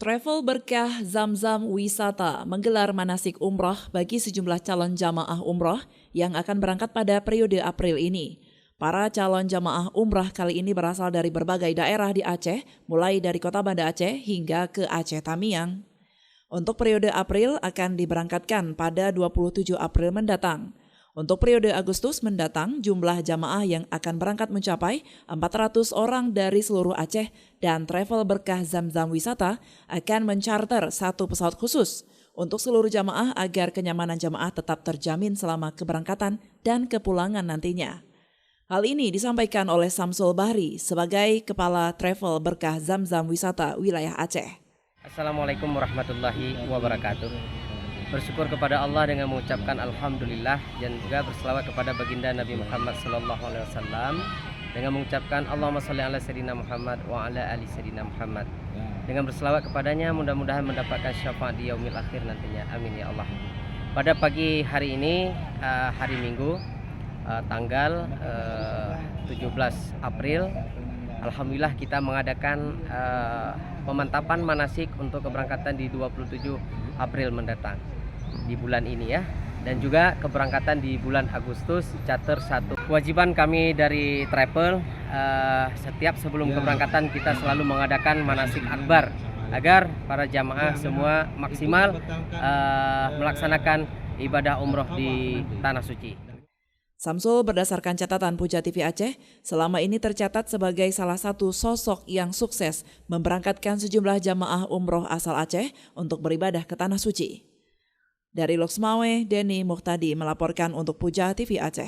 Travel Berkah Zamzam Wisata menggelar manasik umroh bagi sejumlah calon jamaah umroh yang akan berangkat pada periode April ini. Para calon jamaah umrah kali ini berasal dari berbagai daerah di Aceh, mulai dari kota Banda Aceh hingga ke Aceh Tamiang. Untuk periode April akan diberangkatkan pada 27 April mendatang. Untuk periode Agustus mendatang, jumlah jamaah yang akan berangkat mencapai 400 orang dari seluruh Aceh dan Travel Berkah Zamzam Wisata akan mencarter satu pesawat khusus untuk seluruh jamaah agar kenyamanan jamaah tetap terjamin selama keberangkatan dan kepulangan nantinya. Hal ini disampaikan oleh Samsul Bahri sebagai Kepala Travel Berkah Zamzam Wisata wilayah Aceh. Assalamualaikum warahmatullahi wabarakatuh. Bersyukur kepada Allah dengan mengucapkan Alhamdulillah dan juga berselawat kepada baginda Nabi Muhammad SAW dengan mengucapkan Allahumma sholli ala sayyidina Muhammad wa ala ali sayyidina Muhammad. Dengan berselawat kepadanya mudah-mudahan mendapatkan syafaat di yaumil akhir nantinya. Amin ya Allah. Pada pagi hari ini hari Minggu tanggal 17 April, alhamdulillah kita mengadakan pemantapan manasik untuk keberangkatan di 27 April mendatang di bulan ini ya, dan juga keberangkatan di bulan Agustus charter 1. Kewajiban kami dari travel setiap sebelum keberangkatan kita selalu mengadakan manasik akbar agar para jamaah semua maksimal melaksanakan ibadah umroh di Tanah Suci. Samsul berdasarkan catatan Puja TV Aceh, selama ini tercatat sebagai salah satu sosok yang sukses memberangkatkan sejumlah jamaah umroh asal Aceh untuk beribadah ke Tanah Suci. Dari Loksmawe, Denny Muhtadi melaporkan untuk Puja TV Aceh.